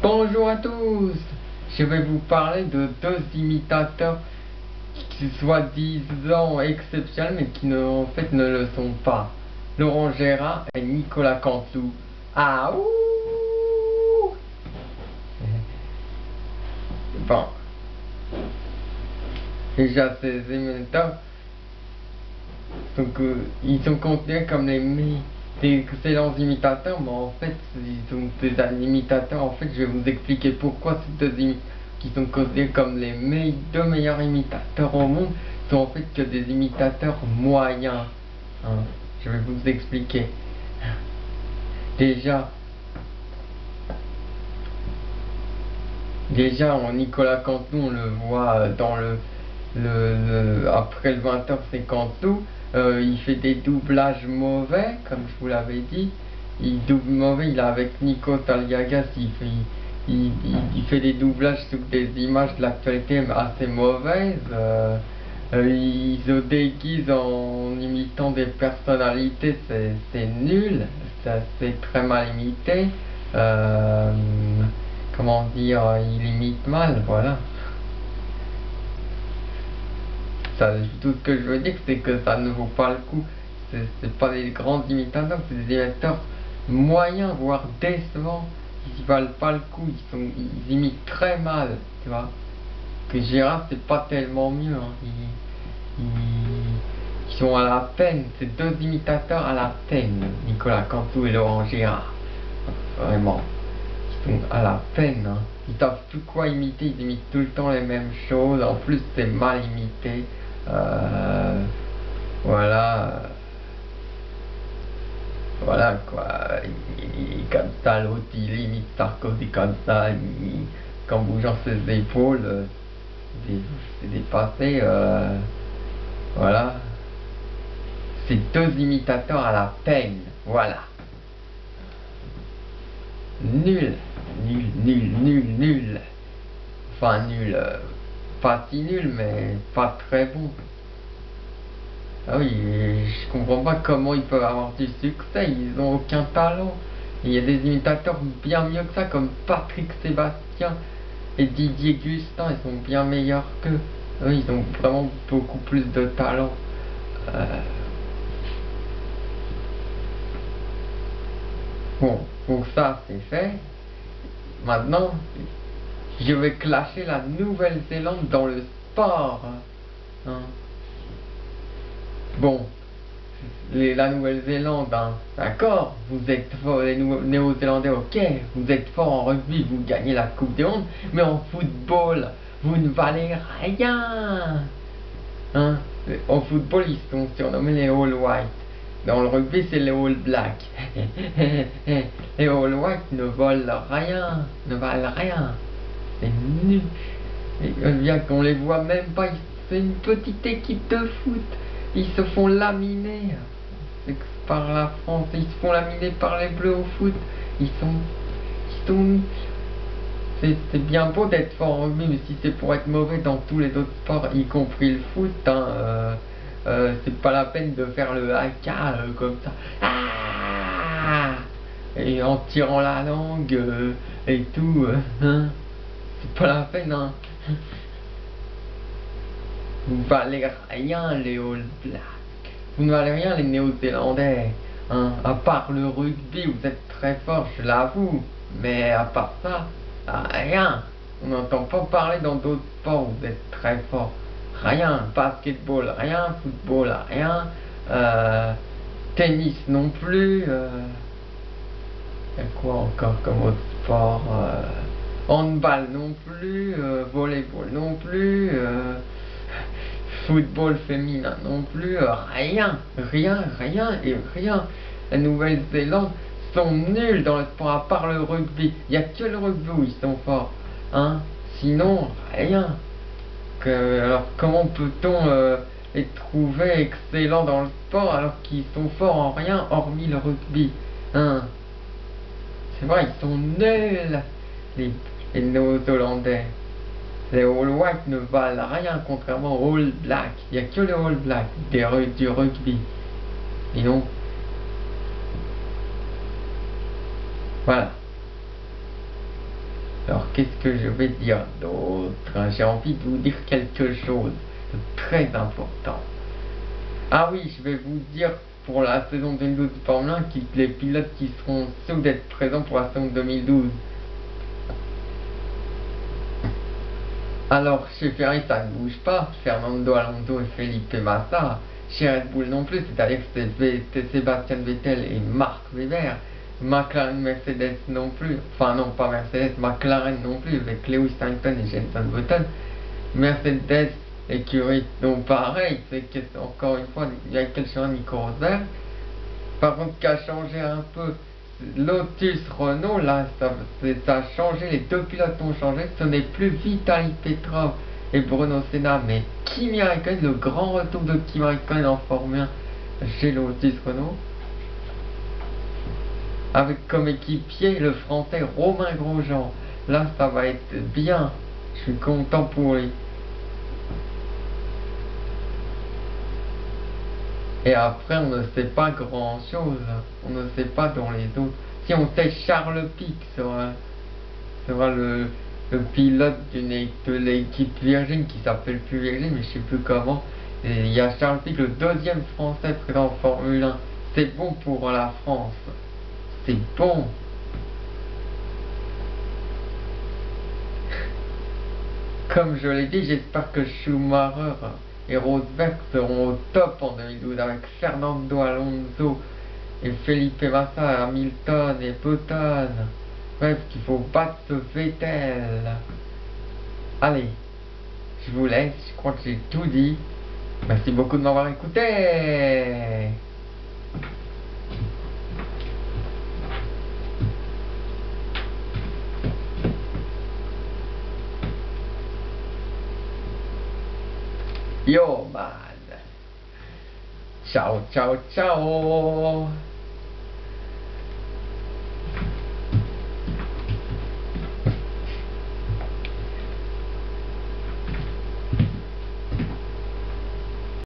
Bonjour à tous. Je vais vous parler de deux imitateurs qui soi-disant exceptionnels mais qui en fait ne le sont pas. Laurent Gérard et Nicolas Canteloup. Ah ouh. Bon. Déjà ces imitateurs ils sont considérés comme des excellents imitateurs, mais en fait ils sont des imitateurs. En fait, je vais vous expliquer pourquoi ces deux qui sont considérés comme les deux meilleurs imitateurs au monde sont en fait que des imitateurs moyens. Hein. Je vais vous expliquer. Déjà en Nicolas Canteloup, on le voit dans après le 20h c'est Canteloup. Il fait des doublages mauvais, comme je vous l'avais dit. Il double mauvais, il est avec Nico Talgagas, il fait des doublages sur des images de l'actualité assez mauvaises. Il se déguise en imitant des personnalités, c'est nul, c'est très mal imité. Comment dire, il imite mal, voilà. Tout ce que je veux dire, c'est que ça ne vaut pas le coup. C'est pas des grands imitateurs, c'est des imitateurs moyens, voire décevants. Ils valent pas le coup, ils imitent très mal, tu vois. Que Gérard, c'est pas tellement mieux, hein. Ils sont à la peine, c'est deux imitateurs à la peine, Nicolas Canteloup et Laurent Gérard. Vraiment. Ils sont à la peine, hein. Ils savent plus quoi imiter, ils imitent tout le temps les mêmes choses, en plus c'est mal imité. Voilà quoi, comme ça, l'autre il imite Sarkozy comme ça, qu'en bougeant ses épaules, c'est dépassé, voilà. C'est deux imitateurs à la peine, voilà. Nul, nul. Enfin nul, pas si nul, mais pas très bon. Ah oui, je comprends pas comment ils peuvent avoir du succès, ils ont aucun talent. Il y a des imitateurs bien mieux que ça, comme Patrick Sébastien et Didier Gustin, ils sont bien meilleurs qu'eux. Eux, ils ont vraiment beaucoup plus de talent. Bon, pour ça c'est fait. Maintenant, je vais clasher la Nouvelle-Zélande dans le sport. Hein. Bon, la Nouvelle-Zélande, hein, d'accord, vous êtes forts, les Néo-Zélandais, ok, vous êtes forts en rugby, vous gagnez la Coupe du Monde, mais en football, vous ne valez rien. Hein. En football, ils sont surnommés les All Whites. Dans le rugby, c'est les All Blacks. Les All Whites ne valent rien, c'est nul. Bien qu'on les voit même pas, c'est une petite équipe de foot. Ils se font laminer par la France, ils se font laminer par les Bleus au foot. C'est bien beau d'être fort en rugby, mais si c'est pour être mauvais dans tous les autres sports, y compris le foot, hein, c'est pas la peine de faire le haka comme ça. Ah, et en tirant la langue et tout. Hein, c'est pas la peine, hein. Vous valez rien les All Blacks. Vous ne valez rien les Néo-Zélandais. Hein. À part le rugby, vous êtes très fort, je l'avoue. Mais à part ça, rien. On n'entend pas parler dans d'autres sports où vous êtes très fort. Rien. Basketball, rien. Football, rien. Tennis non plus. Y a quoi encore comme autre sport? Handball non plus. Volleyball non plus. Football féminin non plus, rien. La Nouvelle-Zélande sont nuls dans le sport, à part le rugby. Il n'y a que le rugby où ils sont forts. Hein? Sinon, rien. Alors comment peut-on les trouver excellents dans le sport alors qu'ils sont forts en rien, hormis le rugby? Hein? C'est vrai, ils sont nuls, les Néo-Zélandais. Les All Whites ne valent rien contrairement aux All Blacks. Il n'y a que les All Blacks du rugby. Et donc, voilà. qu'est-ce que je vais dire d'autre? J'ai envie de vous dire quelque chose de très important. Ah oui, je vais vous dire pour la saison 2012 de Formule 1 les pilotes qui seront sûrs d'être présents pour la saison 2012. Alors, chez Ferrari, ça ne bouge pas. Fernando Alonso et Felipe Massa. Chez Red Bull non plus, c'est-à-dire que c'est Sébastien Vettel et Mark Webber. McLaren, Mercedes non plus. Enfin, non, pas Mercedes, McLaren non plus, avec Lewis Hamilton et Jenson Button. Mercedes, écurie, donc pareil, c'est que, encore une fois, il y a quelque chose Nico Rosberg. Par contre, qui a changé un peu, Lotus Renault, là, ça a changé, les deux pilotes ont changé, ce n'est plus Vitaly Petrov et Bruno Senna, mais Kimi Räikkönen, le grand retour de Kimi Räikkönen en Formule 1 chez Lotus Renault, avec comme équipier le français Romain Grosjean. Là, ça va être bien, je suis content pour lui. Et après, on ne sait pas grand chose. On ne sait pas dans les autres. Si on sait Charles Pic sera le pilote de l'équipe Virgin qui s'appelle plus Virgin, mais je sais plus comment. Et il y a Charles Pic, le deuxième français présent en Formule 1. C'est bon pour la France. C'est bon. Comme je l'ai dit, j'espère que Schumacher et Rosberg seront au top en 2012 avec Fernando Alonso et Felipe Massa, Hamilton et Button. Bref, qu'il faut battre ce Vettel. Allez, je vous laisse, je crois que j'ai tout dit. Merci beaucoup de m'avoir écouté. Yo man. Ciao ciao ciao.